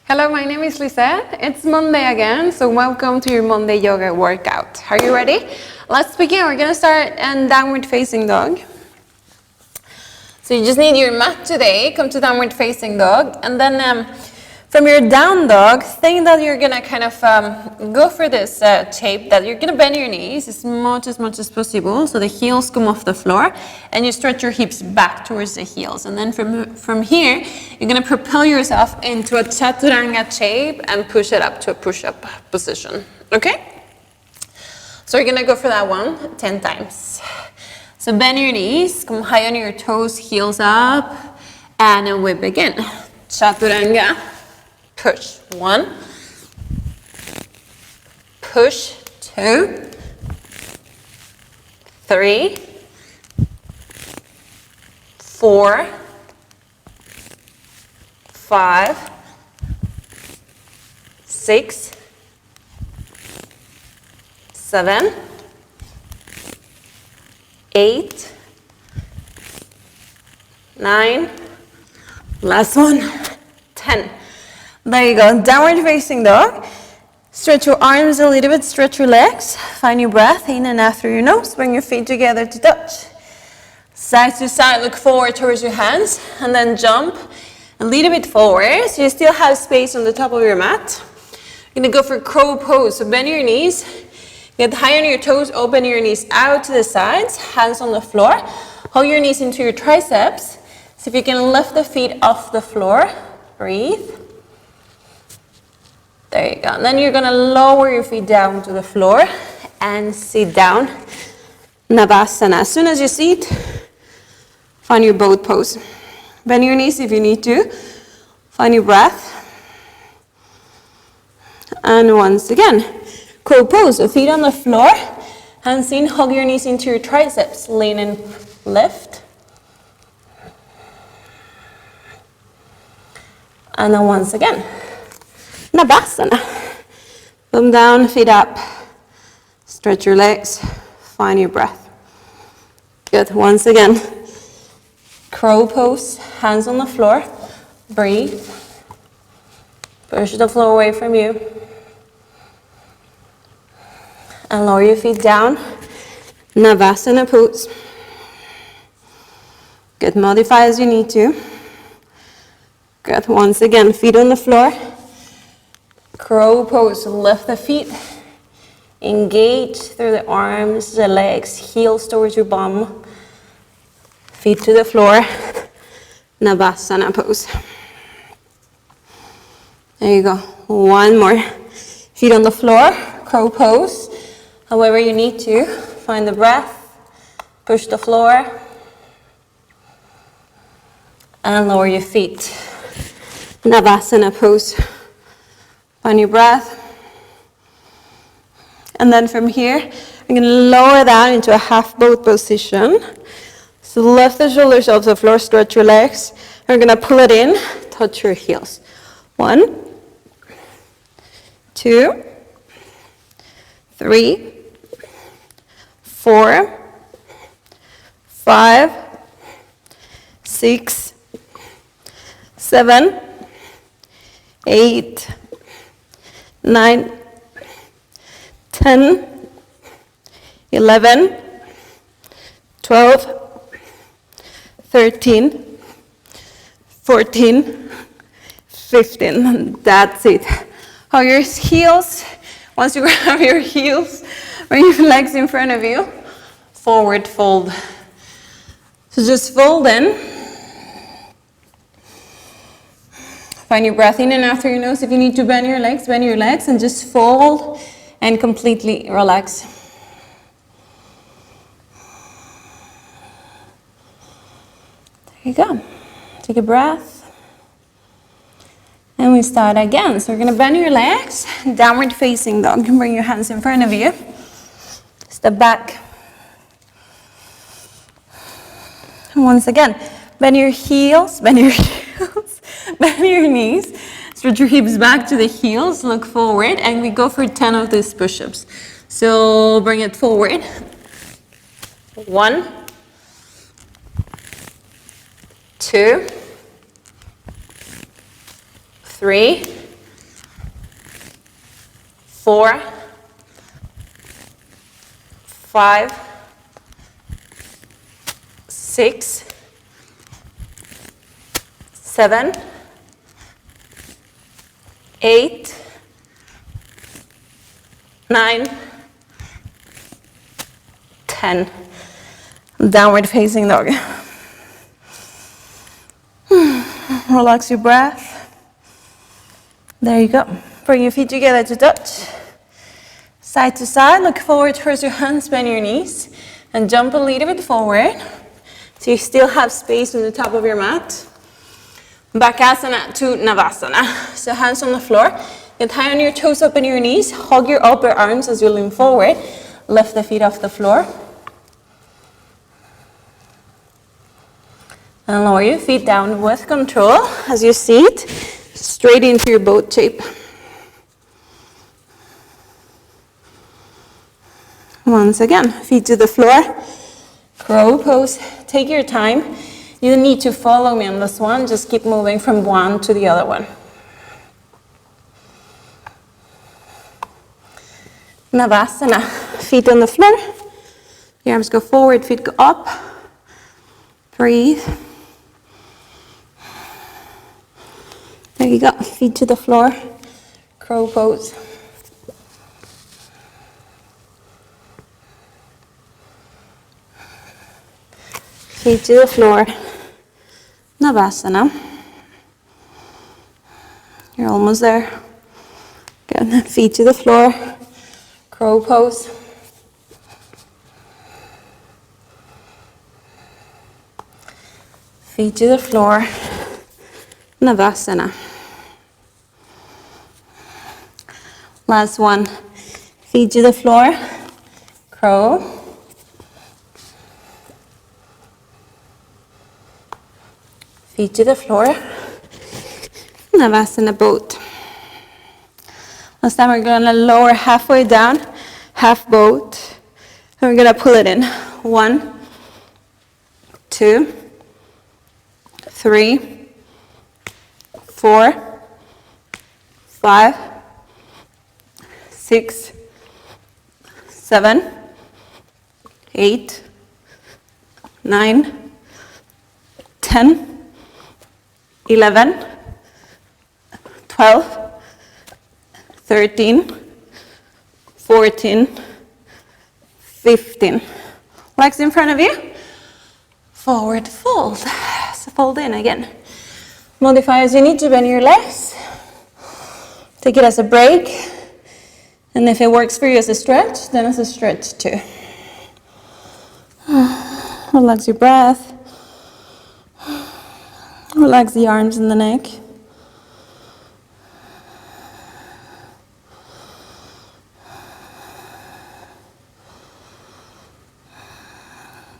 Hello, my name is Lizette. It's Monday again, so welcome to your Monday yoga workout. Are you ready? Let's begin. We're gonna start in downward facing dog. So you just need your mat today. Come to downward facing dog, and then from your down dog, think that you're gonna kind of go for this shape that you're gonna bend your knees as much as possible, so the heels come off the floor, and you stretch your hips back towards the heels. And then from here, you're gonna propel yourself into a chaturanga shape and push it up to a push-up position. Okay? So you're gonna go for that one 10 times. So bend your knees, come high on your toes, heels up, and then we begin. Chaturanga. Push 1, push 2, 3, 4, 5, 6, 7, 8, 9, last one, 10. There you go, downward facing dog. Stretch your arms a little bit, stretch your legs. Find your breath in and out through your nose. Bring your feet together to touch. Side to side, look forward towards your hands. And then jump a little bit forward. So you still have space on the top of your mat. You're gonna go for crow pose. So bend your knees. Get high on your toes, open your knees out to the sides. Hands on the floor. Hold your knees into your triceps. See if you can lift the feet off the floor. Breathe. There you go. And then you're going to lower your feet down to the floor and sit down. Navasana. As soon as you sit, find your boat pose. Bend your knees if you need to. Find your breath. And once again, crow pose. So feet on the floor. Hands in, hug your knees into your triceps. Lean and lift. And then once again. Navasana. Thumb down, feet up. Stretch your legs. Find your breath. Good. Once again. Crow pose. Hands on the floor. Breathe. Push the floor away from you. And lower your feet down. Navasana pose. Good. Modify as you need to. Good. Once again. Feet on the floor. Crow pose, lift the feet, engage through the arms, the legs, heels towards your bum, feet to the floor, Navasana pose. There you go, one more. Feet on the floor, crow pose, however you need to, find the breath, push the floor, and lower your feet, Navasana pose. Find your breath. And then from here, I'm going to lower down into a half boat position. So lift the shoulders off the floor, stretch your legs. We're going to pull it in, touch your heels. 1, 2, 3, 4, 5, 6, 7, 8, 9, 10, 11, 12, 13, 14, 15. That's it. Hold your heels. Once you grab your heels, bring your legs in front of you. Forward fold. So just fold in. Find your breath in and out through your nose. If you need to bend your legs, and just fold and completely relax. There you go. Take a breath. And we start again. So we're going to bend your legs, downward facing dog. You can bring your hands in front of you. Step back. And once again, bend your heels, bend your knees, stretch your hips back to the heels, look forward, and we go for 10 of these push-ups. So bring it forward. 1, 2, 3, 4, 5, 6, 7, 8, 9, 10. Downward facing dog. Relax your breath. There you go. Bring your feet together to touch. Side to side, look forward towards your hands, bend your knees, and jump a little bit forward. So you still have space on the top of your mat. Bakasana to Navasana. So hands on the floor. Get high on your toes, open your knees. Hug your upper arms as you lean forward. Lift the feet off the floor. And lower your feet down with control as you seat straight into your boat shape. Once again, feet to the floor, crow pose. Take your time. You don't need to follow me on this one. Just keep moving from one to the other one. Navasana, feet on the floor. Your arms go forward, feet go up. Breathe. There you go, feet to the floor, crow pose. Feet to the floor, Navasana. You're almost there. Good, feet to the floor, crow pose. Feet to the floor, Navasana. Last one, feet to the floor, crow. Feet to the floor, Navasana boat. Last time we're gonna lower halfway down, half boat. And we're gonna pull it in. 1, 2, 3, 4, 5, 6, 7, 8, 9, 10, 11, 12, 13, 14, 15. Legs in front of you. Forward fold. So fold in again. Modify as you need to, bend your legs. Take it as a break. And if it works for you as a stretch, then as a stretch too. Relax your breath. Relax the arms and the neck.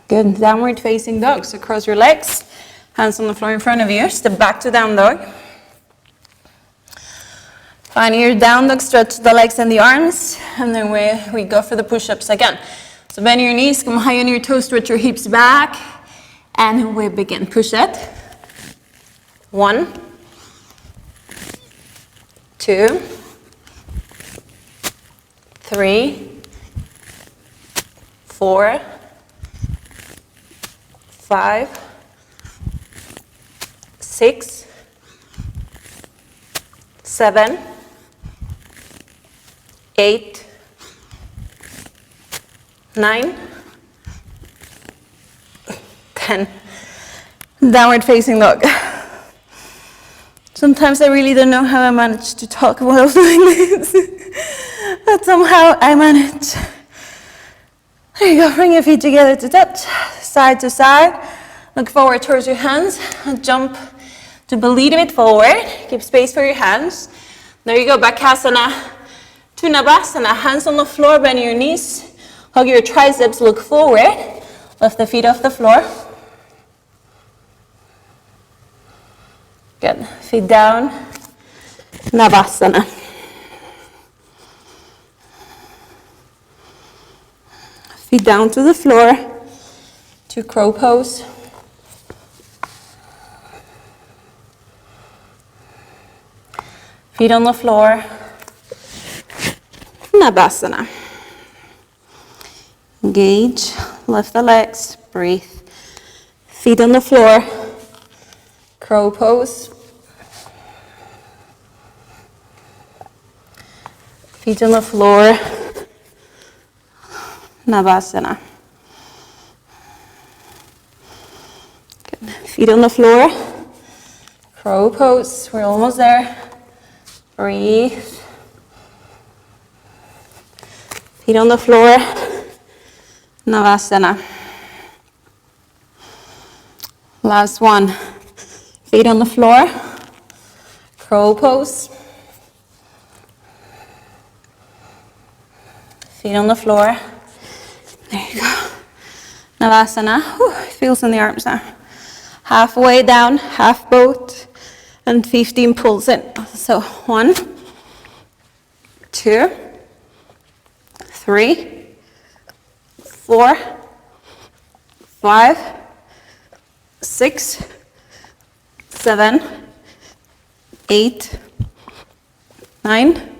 Good, downward facing dog. So cross your legs, hands on the floor in front of you. Step back to down dog. Find your down dog, stretch the legs and the arms, and then we go for the push-ups again. So bend your knees, come high on your toes, stretch your hips back, and we begin. Push it. 1, 2, 3, 4, 5, 6, 7, 8, 9, 10. Downward facing dog. Sometimes I really don't know how I manage to talk while doing this, but somehow I manage. There you go, bring your feet together to touch, side to side. Look forward towards your hands, jump to a little bit forward. Keep space for your hands. There you go, Bakasana to Navasana. Hands on the floor, bend your knees, hug your triceps, look forward. Lift the feet off the floor. Good, feet down, Navasana. Feet down to the floor, to crow pose. Feet on the floor. Navasana. Engage, lift the legs, breathe. Feet on the floor, crow pose. Feet on the floor, Navasana. Good. Feet on the floor, crow pose. We're almost there. Breathe. Feet on the floor, Navasana. Last one. Feet on the floor, crow pose. Feet on the floor. There you go. Navasana. Whew, feels in the arms now. Halfway down, half boat, and 15 pulls in. So 1, 2, 3, 4, 5, 6, 7, 8, 9,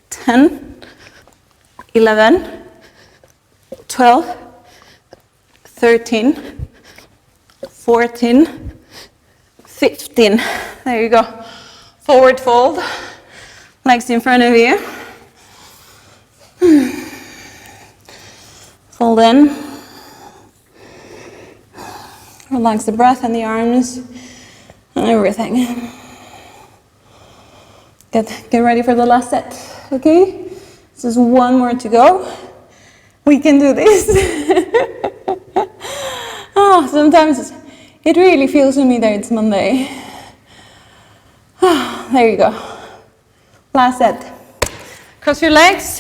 10, 11, 12, 13, 14, 15. There you go. Forward fold. Legs in front of you. Fold in. Relax the breath and the arms and everything. Get ready for the last set, okay? This is one more to go. We can do this. Oh, sometimes it really feels to me that it's Monday. Oh, there you go. Last set. Cross your legs,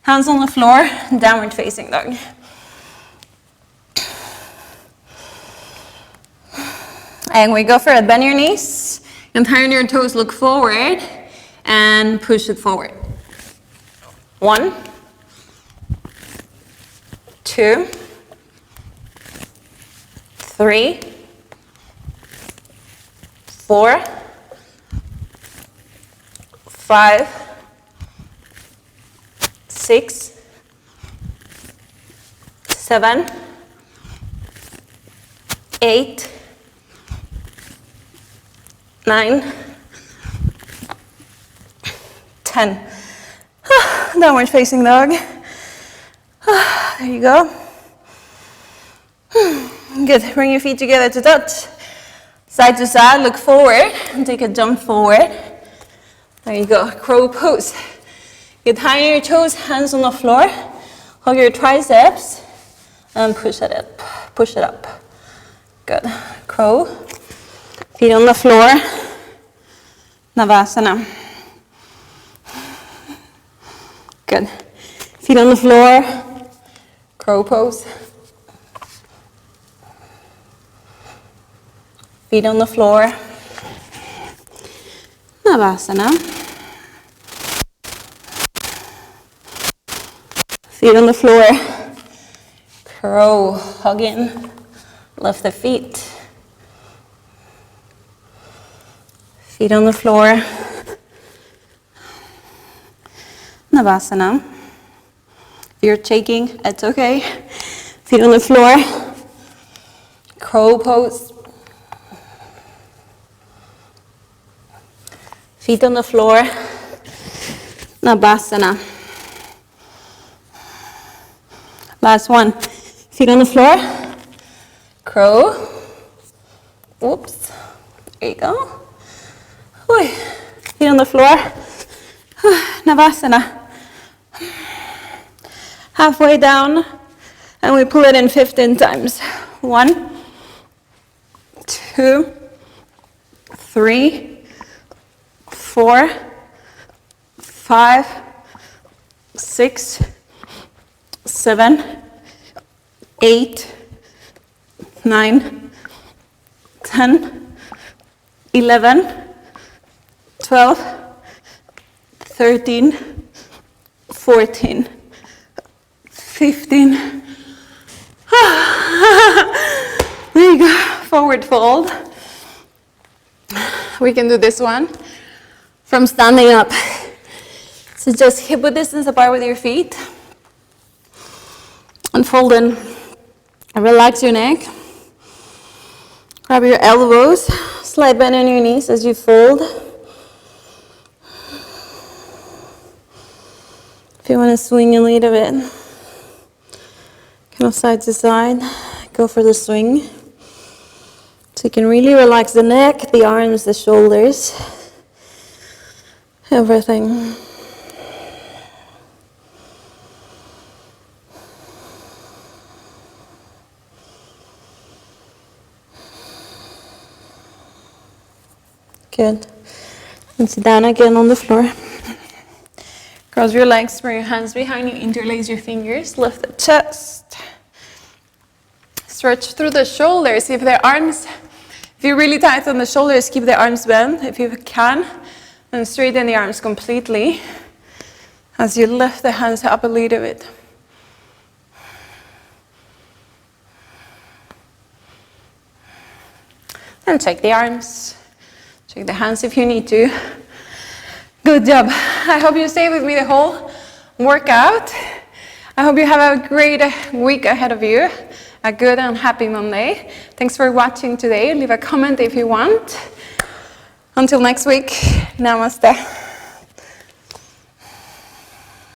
hands on the floor, downward facing dog. And we go for it. Bend your knees and turn your toes, look forward and push it forward. 1, 2, 3, 4, 5, 6, 7, 8, 9, 10. Downward facing dog. There you go. Good. Bring your feet together to touch. Side to side, look forward and take a jump forward. There you go. Crow pose. Get high on your toes, hands on the floor. Hug your triceps and push it up. Push it up. Good. Crow. Feet on the floor. Navasana. Good. Feet on the floor. Crow pose. Feet on the floor. Navasana. Feet on the floor. Crow. Hug in. Lift the feet. Feet on the floor. Navasana. If you're shaking, it's okay. Feet on the floor. Crow pose. Feet on the floor. Navasana. Last one. Feet on the floor. Crow. Oops. There you go. Oy. Feet on the floor. Navasana. Halfway down, and we pull it in 15 times. 1, 2, 3, 4, 5, 6, 7, 8, 9, 10, 11, 12, 13, 14, 15. There you go. Forward fold. We can do this one from standing up. It's So just hip width distance apart with your feet. And fold in. And relax your neck. Grab your elbows. Slight bend in your knees as you fold. If you want to swing a little bit, kind of side to side, go for the swing. So you can really relax the neck, the arms, the shoulders, everything. Good. And sit down again on the floor. Cross your legs, bring your hands behind you, interlace your fingers, lift the chest. Stretch through the shoulders. If you're really tight on the shoulders, keep the arms bent if you can. And straighten the arms completely as you lift the hands up a little bit. And check the arms. Check the hands if you need to. Good job. I hope you stay with me the whole workout. I hope you have a great week ahead of you. A good and happy Monday. Thanks for watching today. Leave a comment if you want. Until next week, namaste.